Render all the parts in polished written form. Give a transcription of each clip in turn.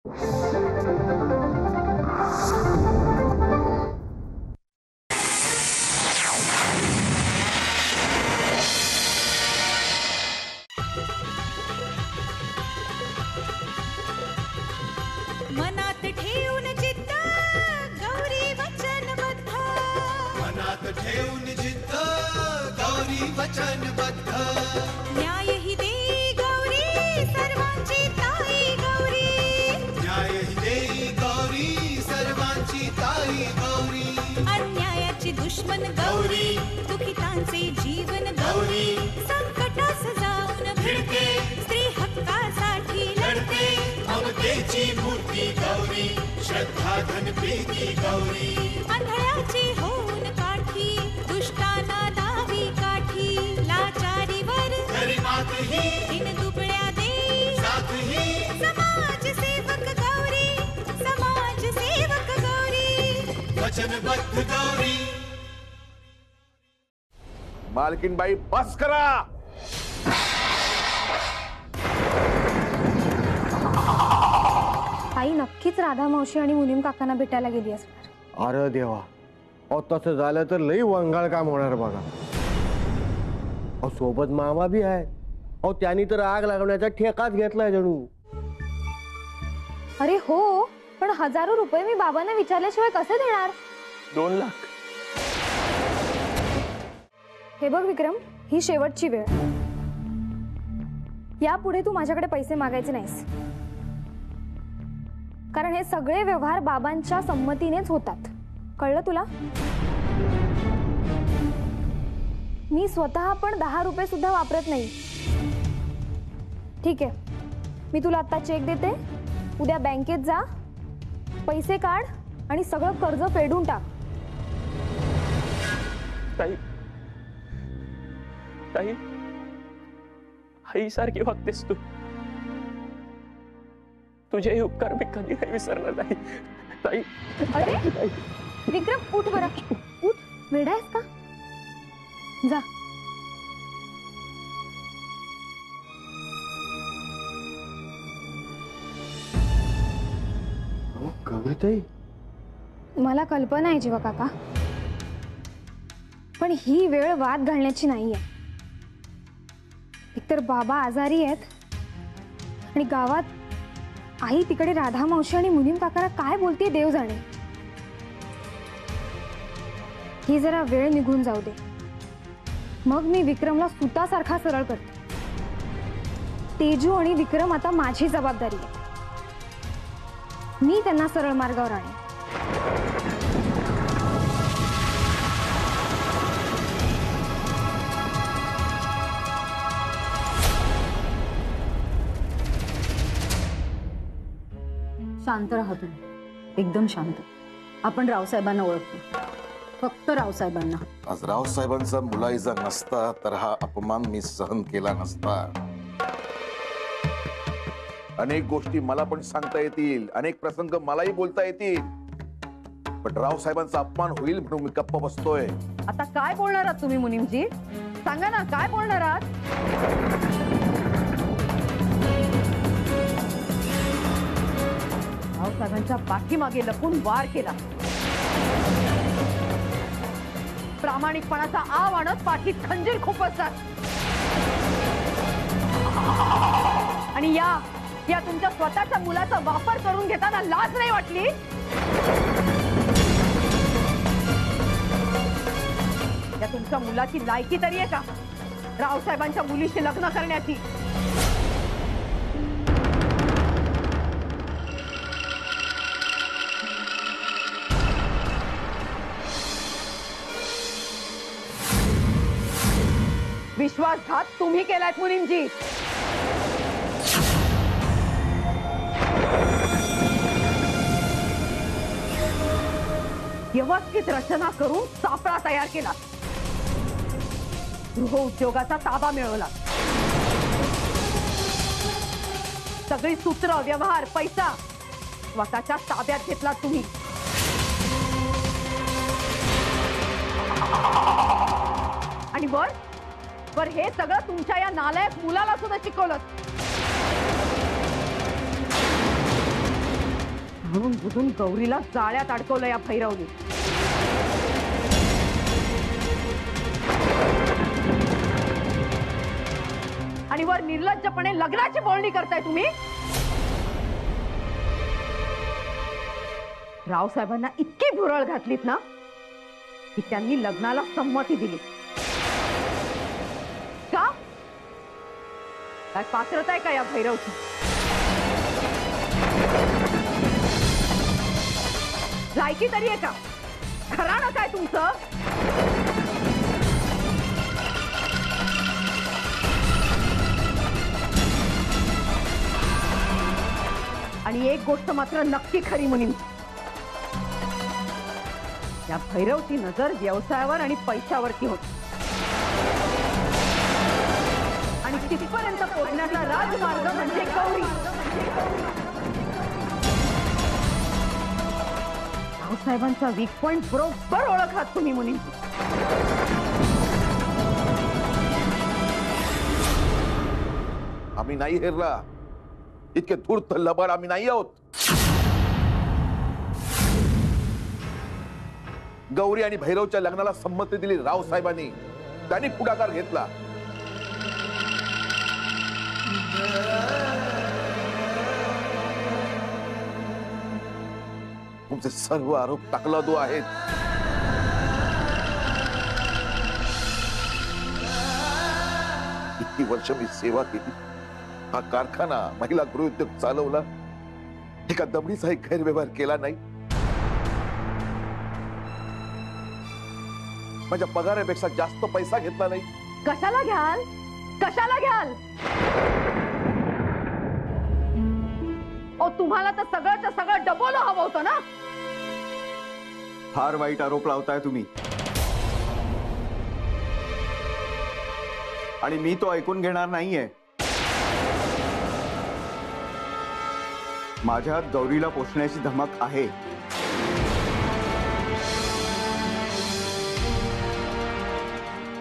मनात ठेवून जिद्द गौरी वचनबद्ध, मनात ठेवून जिद्द गौरी वचनबद्ध, न्याय ही देई गौरी सर्वांची ताई गौरी, न्याय ही देई गौरी सर्वांची ताई गौरी, अन्यायाची दुश्मन गौरी दुखितांचे जीवन गौरी, संकटास जाऊन भिडते स्त्री हक्कासाठी लढते, ममतेची मूर्ती गौरी श्रद्धा धन प्रीती गौरी, आंधळ्याची होऊन काठी दुष्टांना दावी काठी, लाचारीवर खरी मात ही दिन दुबळ्या दे साथ ही, समाज सेवक गौरी समाज सेवक गौरी वचनबद्ध गौरी। मालकीनबाई बस करा। आई नक्कीच राधा मावशी आणि मुनीम काकांना भेटायला गेली असणार। अरे देवा, अहो तसं झालं तर लई वंगाळ काम होणार बघा। अहो सोबत मामा बी आहे, अहो त्यांनी तर आग लागवण्याचा ठेकाच घेतलाय जणू। अरे हो, पण हजारो रुपये मी बाबांना विचारल्याशिवाय कसे देणार? 2 लाख। हे बघ विक्रम, ही शेवटची वेळ, यापुढे तू माझ्याकडे पैसे मागायचे नाहीस, कारण हे सगळे व्यवहार बाबांच्या संमतीनेच होतात, कळलं तुला? मी स्वतः पण 10 रुपये सुद्धा वापरत नाही। ठीक आहे, मी तुला आता चेक देते, उद्या बँकेत जा, पैसे काढ आणि सगळं कर्ज फेडून टाक। ताई ताई, आई सारखी वागतेस तू, तुझे उपकार मी कधी नाही विसरणार ताई। ताई अरे विक्रम, उठ बरं, उठ, वेडा आहेस का? जा। कविताई, मला कल्पना आहे जीवा काका, पण ही वेळ वाद घालण्याची नाहीये। एकतर बाबा आजारी आहेत आणि गावात आई तिकडे राधा मावशी आणि मुनीम काकाला काय बोलते देव जाणे। ही जरा वेळ निघून जाऊ दे, मग मी विक्रमला सुतासारखा सरळ करते। तेजू आणि विक्रम आता माझी जबाबदारी आहे, मी त्यांना सरळ मार्गावर आणेन। शांत राहा तुम्ही, एकदम शांत। आपण रावसाहेबांना ओळखतो, फक्त रावसाहेबांना। आज रावसाहेबांचा मुलायजा नसता तर हा अपमान मी सहन केला नसता। अनेक गोष्टी मला पण सांगता येतील, अनेक प्रसंग मलाही बोलता येतील, पण रावसाहेबांचा अपमान होईल म्हणून मी गप्प बसतोय। आता काय बोलणार आहात तुम्ही मुनीमजी? सांगा ना, काय बोलणार आहात? रावसाहेबांच्या पाठीमागे लपून वार केला, प्रामाणिकपणाचा आव आणत पाठीत खंजीर खुपसतात, आणि या तुमच्या स्वतःच्या मुलाचा वापर करून घेताना लाज नाही वाटली? या तुमच्या मुलाची लायकी तरी आहे का रावसाहेबांच्या मुलीशी लग्न करण्याची? विश्वासघात तुम्ही केलात मुनीमजी। व्यवस्थित रचना करून सापळा तयार केला, गृह उद्योगाचा ताबा मिळवला, सगळी सूत्र व्यवहार पैसा स्वतःच्या ताब्यात घेतला तुम्ही। आणि वर हे सगळं तुमच्या या नालायक मुलाला सुद्धा शिकवलं। म्हणून बुजून गौरीला जाळ्यात अडकवलं या भैरवनी. आणि वर निर्लज्जपणे लग्नाची बोलणी करताय तुम्ही. रावसाहेबांना इतकी भुरळ घातलीत ना की त्यांनी लग्नाला संमती दिली. का काय पात्रता आहे का या भैरवची? लायकी तरी आहे का? घराणं काय तुमचं? आणि एक गोष्ट मात्र नक्की खरी मुनीम, या भैरवची नजर व्यवसायावर आणि पैशावरती होती. आणि तिथपर्यंत पोहोचण्याचा राजमार्ग म्हणजे गौरी. रावसाहेबांचा वीक पॉइंट बरोबर ओळखलात तुम्ही मुनी. आम्ही नाही हेरला, इतके धूर्त लबाड आम्ही नाही आहोत. गौरी आणि भैरवच्या लग्नाला संमती दिली रावसाहेबांनी. त्यांनी पुढाकार घेतला. तुमचे सर्व आरोप तकलादू आहेत. इतकी वर्ष मी सेवा केली, हा कारखाना, महिला गृहोद्योग चालवला, एका दमडीचाही गैरव्यवहार केला नाही. माझ्या पगारापेक्षा जास्त पैसा घेतला नाही. कशाला घ्याल? कशाला घ्याल? ओ तुम्हाला तर सगळंच सगळं डबोलं हवं होतं ना. फार वाईट आरोप लावताय तुम्ही, आणि मी तो ऐकून घेणार नाहीये. माझ्यात गौरीला पोषण्याची धमक आहे.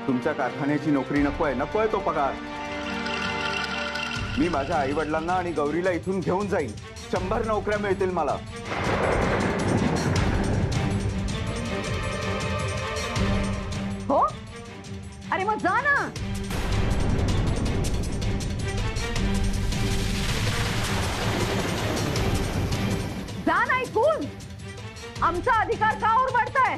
तुमच्या कारखान्याची नोकरी नकोय, नकोय तो पगार. मी माझ्या आई वडिलांना आणि गौरीला इथून घेऊन जाईन. 100 नोकऱ्या मिळतील मला. हो, अरे मग जा ना. जा ना ऐकून. आमचा अधिकार का ओरबाडताय?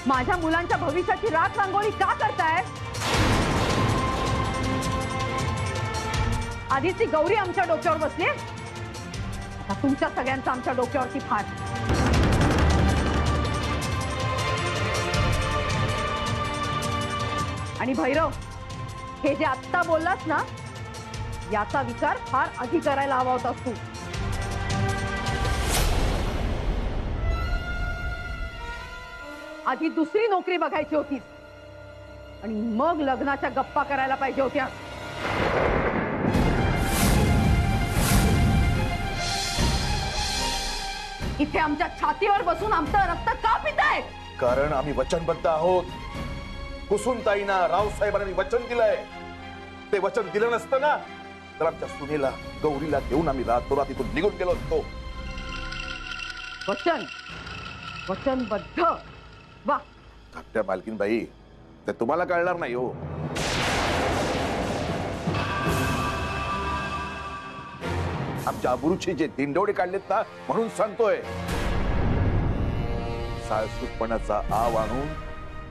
माझ्या मुलांच्या भविष्याची राख रांगोळी का करताय? आधीच ती गौरी आमच्या डोक्यावर बसली, आता तुमच्या सगळ्यांचा आमच्या डोक्यावरती फार. आणि भैरव, हे जे आत्ता बोललास ना, याचा विचार फार आधी करायला हवा होतास तू. आधी दुसरी नोकरी बघायची होती आणि मग लग्नाच्या गप्पा करायला पाहिजे होत्या. इथे आमच्या छातीवर बसून आमचं रक्त का पिताय? कारण आम्ही वचनबद्ध आहोत. कुसुमताईंना रावसाहेबांनी वचन दिलंय. ते वचन दिलं नसतं ना तर आमच्या सुनेला, गौरीला घेऊन आम्ही रातोरात इथून निघून गेलो असतो. वचन, वचनबद्ध. वा, धाकट्या मालकीनबाई, ते तुम्हाला कळणार नाही हो. आमच्या अब्रूचे जे दिंडोडे काढलेत ना, म्हणून सांगतोय. साळसूदपणाचा आव आणून,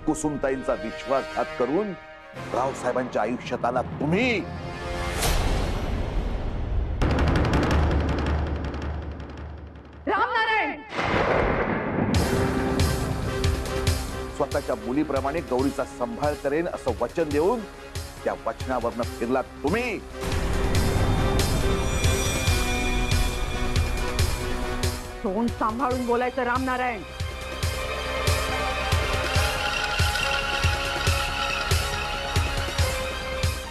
कुसुमताईंचा विश्वासघात करून रावसाहेबांच्या आयुष्यात आला तुम्ही. रामनारायण, स्वतःच्या मुलीप्रमाणे गौरीचा सांभाळ करेन असं वचन देऊन त्या वचनावरनं फिरलात तुम्ही. तोंड सांभाळून बोलायचं रामनारायण.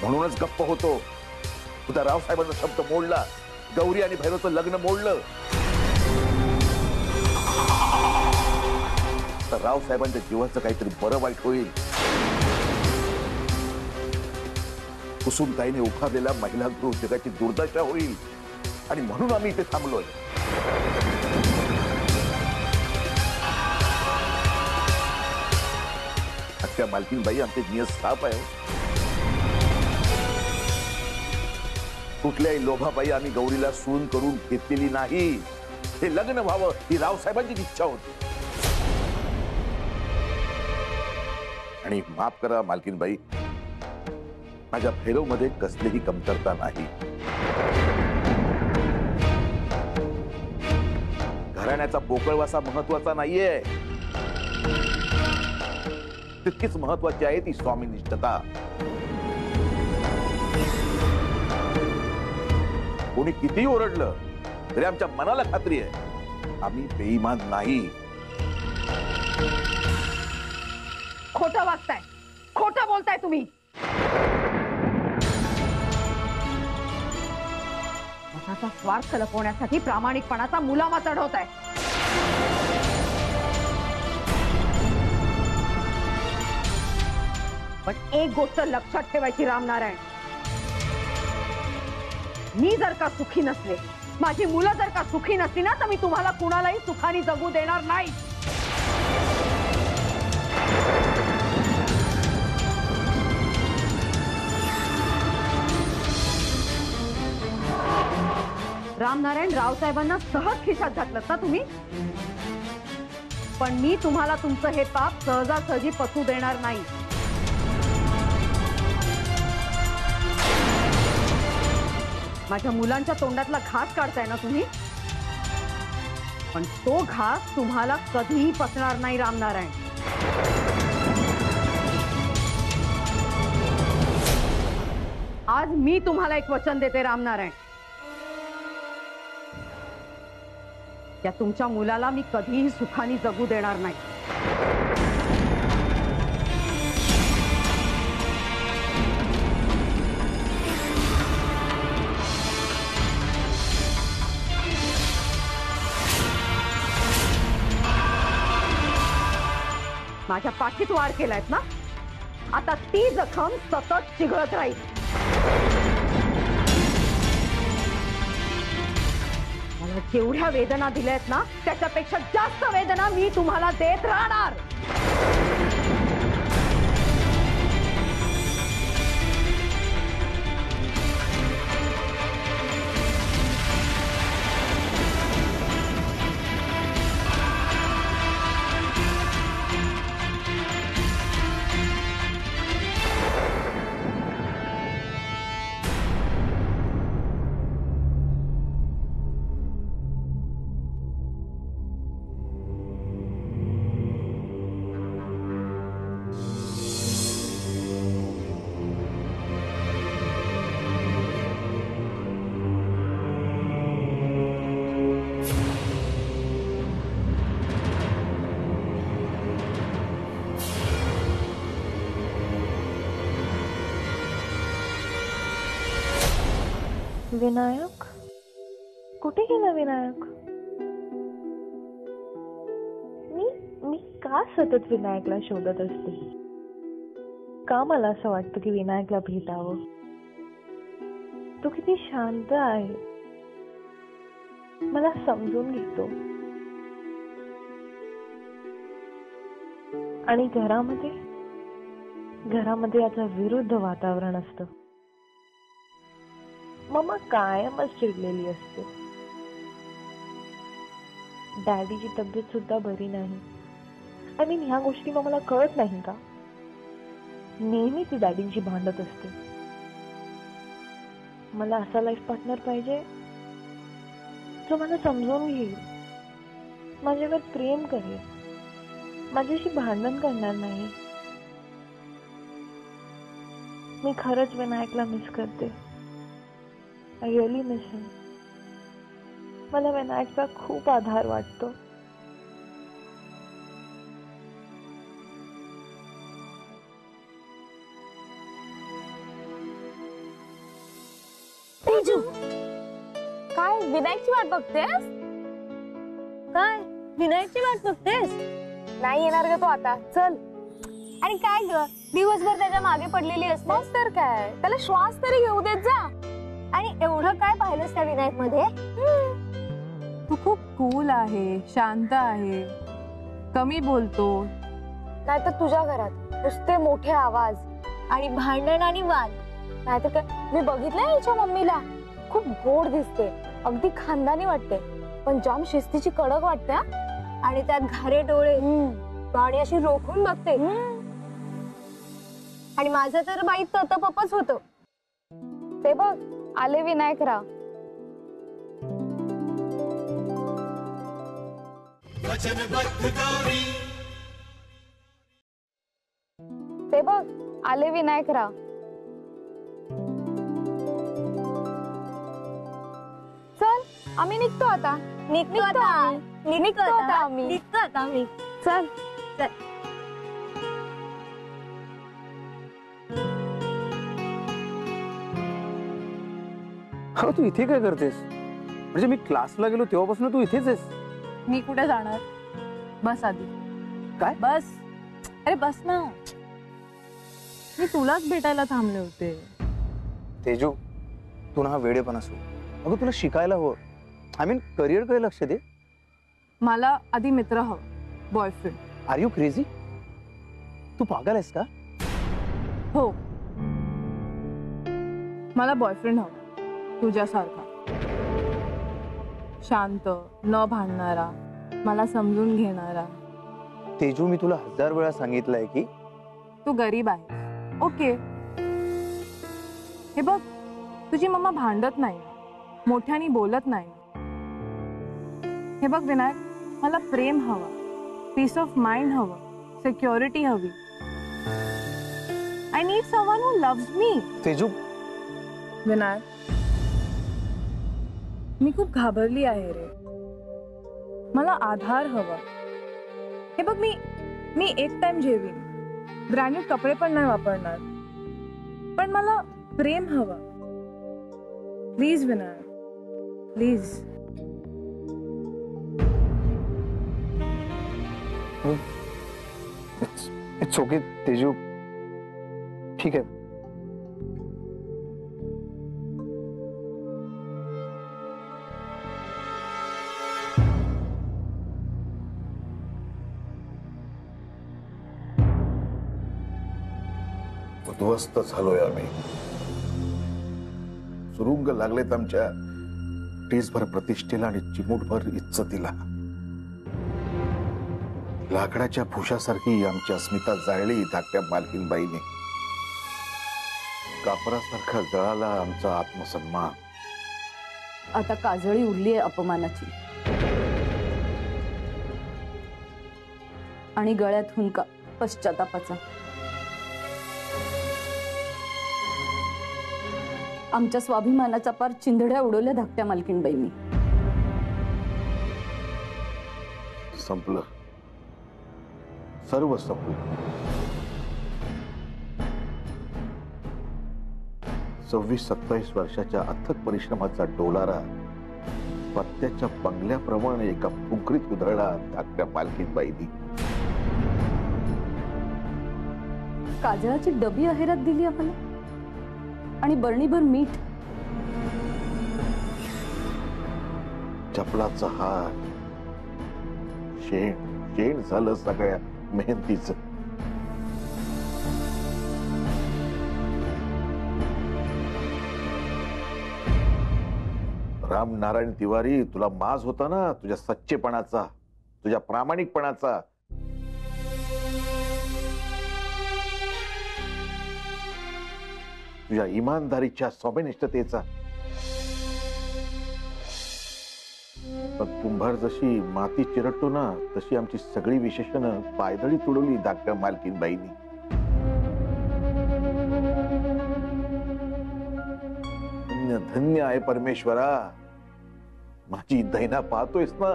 म्हणूनच गप्प होतो. उद्या रावसाहेबांचा शब्द मोडला, गौरी आणि भैरवचं लग्न मोडलं तर रावसाहेबांच्या जीवाचं काहीतरी बरं वाईट होईल. कुसुमताईने उभारलेल्या महिला गृहउद्योगाची दुर्दशा होईल आणि म्हणून आम्ही इथे थांबलोय. अख्ख्या मालकीनबाई आमचे नियत साफ आहे. कुठल्याही लोभाबाई आम्ही गौरीला सून करून घेतलेली नाही. हे लग्न व्हावं ही रावसाहेबांची इच्छा होती. आणि माफ करा मालकीनबाई, माझ्या भैरवमध्ये कसलीही कमतरता नाही. घराण्याचा पोकळवासा महत्वाचा नाहीये, तितकीच महत्वाची आहे ती स्वामीनिष्ठता. कोणी कितीही ओरडलं तरी आमच्या मनाला खात्री आहे आम्ही बेईमान नाही. खोटं वागताय, खोटं बोलताय तुम्ही. स्वतःचा स्वार्थ लपवण्यासाठी प्रामाणिकपणाचा मुलामा चढवताय. पण एक गोष्ट लक्षात ठेवायची रामनारायण, मी जर का सुखी नसले, माझी मुलं जर का सुखी नसली ना, तर मी तुम्हाला कुणालाही सुखाने जगू देणार नाही. रामनारायण, रावसाहेबांना सहज खिशात घातलं ना तुम्ही, पण मी तुम्हाला तुमचं हे पाप सहजासहजी पचू देणार नाही. माझ्या मुलांच्या तोंडातला घास काढताय ना तुम्ही, पण तो घास तुम्हाला कधीही पचणार नाही रामनारायण. आज मी तुम्हाला एक वचन देते रामनारायण, त्या तुमच्या मुलाला मी कधीही सुखाने जगू देणार नाही. माझ्या पाठीत वार केलायत ना, आता ती जखम सतत चिघळत राहील. मला जेवढ्या वेदना दिल्यात ना, त्याच्यापेक्षा जास्त वेदना मी तुम्हाला देत राहणार. विनायक, कुठे गेला विनायक? मी का सतत विनायकला शोधत असते? का मला असं वाटतं की विनायकला भेटावं? तो किती शांत आहे, मला समजून घेतो. आणि घरामध्ये याचं विरुद्ध वातावरण असतं. मम्मा कायमच चिडलेली असते. डॅडीची तब्येत सुद्धा बरी नाही. आय मीन, ह्या गोष्टी मला कळत नाही का? नेहमी ती डॅडींची भांडत असते. मला असा लाईफ पार्टनर पाहिजे जो मला समजून घेईल, माझ्यावर प्रेम करेल, माझ्याशी भांडण करणार नाही. मी खरंच विनायकला मिस करते. I really miss him. मला विनायकचा खूप आधार वाटतो. तेजू, काय विनायकची वाट बघतेस? काय विनायकची वाट बघतेस? नाही येणार ग तो आता. चल. आणि काय ग दिवसभर त्याच्या मागे पडलेली असतेस तर काय, त्याला श्वास तरी घेऊ देत जा. आणि एवढं काय पाहिलंस त्या विनायक मध्ये? तू खूप कूल आहे, शांत आहे, कमी बोलतो. नाही तर तुझ्या घरात नुसते मोठे आवाज आणि भांडण आणि वाद. नाहीतर काय, मी बघितलंय याच्या मम्मीला, खूप गोड दिसते, अगदी खानदानी वाटते, पण जाम शिस्तीची कडक वाटते. आणि त्यात घारे डोळे आणि अशी रोखून बघते. आणि माझं तर बाई तपच होत. ते बघ आले विनायकराव. ते बघ आले विनायकराव. चल आम्ही निघतो आता. निघतो आता आम्ही. चल चल. हो तू इथे काय करतेस? म्हणजे मी क्लासला गेलो तेव्हापासून तू इथेच आहेस? मी कुठे जाणार? बस आधी. काय? बस. अरे बस ना, मी तुलाच भेटायला थांबले होते. तेजू, तू ना हा वेडेपणा असो. अगं तुला शिकायला हवं. आय मीन करिअर कडे लक्ष दे. मला आधी मित्र हवा, बॉयफ्रेंड. Are you crazy? तू पागल आहेस का? हो, मला बॉयफ्रेंड हवा तुझ्यासारखा, शांत, न भांडणारा, मला समजून घेणारा. तेजू, मी तुला 1000 वेळा सांगितलंय की तू गरीब आहे. ओके, हे बघ तुझी मम्मा भांडत नाही, मोठ्याने बोलत नाही. हे बघ विनायक, मला प्रेम हवा, पीस ऑफ माइंड हवं, सिक्युरिटी हवी. I need someone who loves me. Teju. Vinayak, मी खूप घाबरली आहे रे. मला आधार हवा. हे बघ, मी एक टाइम जेवीन, ब्रँड न्यू कपडे पण नाही वापरणार, पण मला प्रेम हवा. Please Vinayak, please. It's okay Teju, ठीक आहे. उद्ध्वस्त झालोय आम्ही. सुरुंग लागलेत आमच्या टीसभर प्रतिष्ठेला आणि चिमूटभर इज्जतीला. लाकडाच्या भुशासारखी आमची अस्मिता जाळली धाकट्या मालकीनबाईने. कापरासारखा जळाला आमचा आत्मसन्मान. आता काजळी उरली आहे अपमानाची, आणि गळ्यात हुंका पश्चातापाचा. आमच्या स्वाभिमानाचा पार चिंधड्या उडवल्या धाकट्या मालकीनबाईंनी. संपलं, सर्व संपलं. 26-27 वर्षाच्या अथक परिश्रमाचा डोलारा पत्त्याच्या बंगल्याप्रमाणे एका फुंकरीत उधळला धाकट्या मालकीनबाईंनी. काजळाची डबी अहेरात दिली आम्हाला, आणि बरणीभर मीठ. चपलाचा हार, शेण झालं सगळ्या मेहनतीचं. राम नारायण तिवारी, तुला माज होता ना तुझ्या सच्चेपणाचा, तुझ्या प्रामाणिकपणाचा. तुझ्या इमानदारीच्या स्वाभिनिष्ठतेचा. पण कुंभार जशी माती चिरटतो ना, तशी आमची सगळी विशेषणं पायदळी तुडवली धाकट्या मालकीनबाईंनी. धन्य धन्य आहे परमेश्वरा, माझी दैना पाहतोयस ना.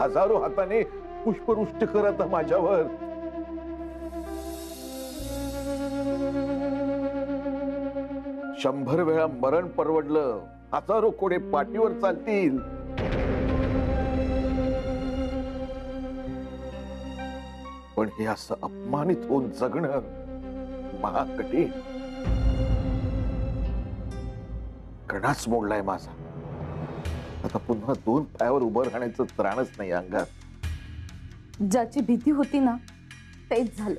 हजारो हाताने पुष्पवृष्टी करत माझ्यावर. शंभर वेळा मरण परवडलं, हजारो कोडे पाठीवर चालतील. पण हे असं अपमानित होऊन जगणं महाकठीण. कणाच मोडलाय माझा. आता पुन्हा 2 पायावर उभं राहण्याचं त्राणच नाही अंगात. ज्याची भीती होती ना तेच झालं.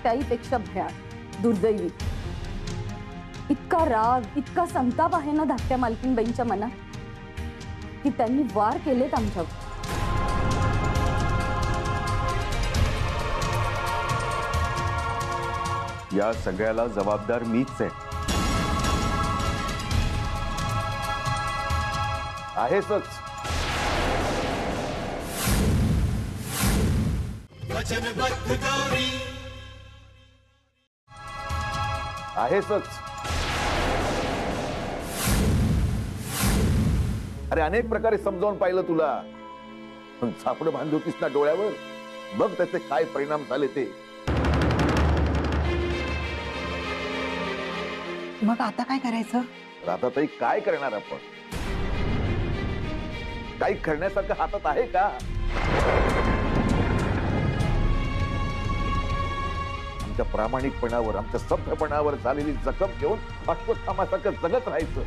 त्याहीपेक्षा भयान दुर्दैवी. इतका राग इतका संताप आहे ना धाकट्या मालकीनबाईंच्या मनात की त्यांनी वार केलेत आमच्यावर. या सगळ्याला जबाबदार मीच आहेसच. वचनबद्ध गौरी आहेसच. अरे अनेक प्रकारे समजावून पाहिलं तुला, पण झापड बांधली होतीस ना डोळ्यावर. बघ त्याचे काय परिणाम झाले ते. मग आता काय करायचं? राधाताई काय करणार आपण? काही करण्यासारखं हातात आहे का? आमच्या प्रामाणिकपणावर आमच्या सभ्यपणावर झालेली जखम घेऊन अश्वत्थामासारखं जगत राहायचं.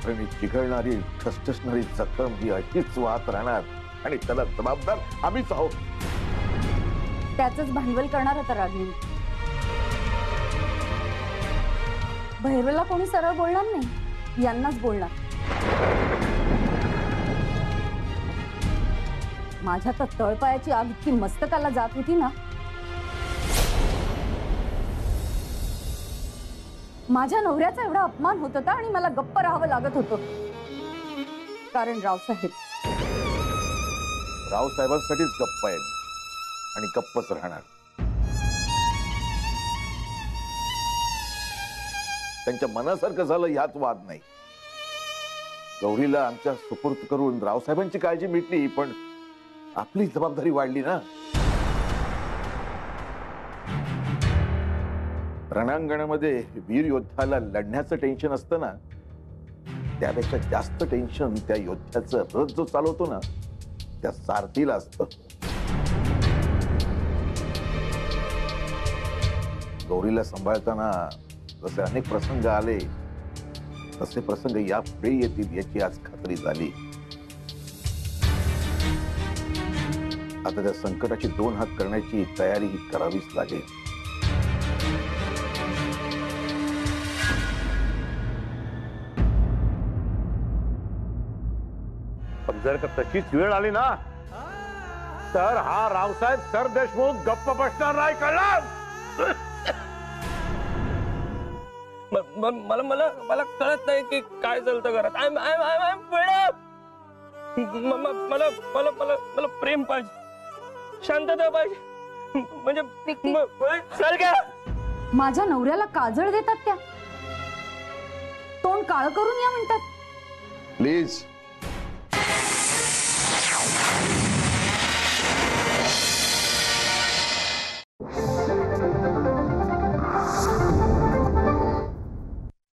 आणि चिघळणारी ठसठसणारी जखम ही अशीच वाहत राहणार आणि त्याला जबाबदार आम्हीच आहोत. त्याचंच भांडवल करणार होता रागिनी. भैरवला कोणी सरळ बोलणार नाही, यांनाच बोलणार. माझ्या तर तळपायाची आग इतकी मस्तकाला जात होती ना. माझ्या नवऱ्याचा एवढा अपमान होत होता आणि मला गप्प राहावं लागत होतं. कारण रावसाहेबांसाठीच गप्प आहे आणि गप्पच राहणार. त्यांच्या मनासारखं झालं यात वाद नाही. गौरीला आमच्या सुपूर्द करून रावसाहेबांची काळजी मिटली, पण आपली जबाबदारी वाढली ना. रणांगणामध्ये वीर योद्ध्याला लढण्याचं टेन्शन असतं ना, त्यापेक्षा जास्त टेन्शन त्या योद्ध्याचं रथ जो चालवतो ना त्या सारथीला असतं. गौरीला सांभाळताना जसे अनेक प्रसंग आले तसे प्रसंग यापुढे येतील याची आज खात्री झाली. आता त्या संकटाची 2 हात करण्याची तयारी ही करावीच लागेल. पण जर का तशीच वेळ आली ना तर हा रावसाहेब सरदेशमुख गप्प बसणार नाही, कळलं? मला मला मला कळत नाही की काय चालतं घरात. मला मला मला मला प्रेम पाहिजे, शांतता पाहिजे. म्हणजे चल का माझ्या नवऱ्याला काजळ देतात त्या, तोंड काळ करून या म्हणतात. प्लीज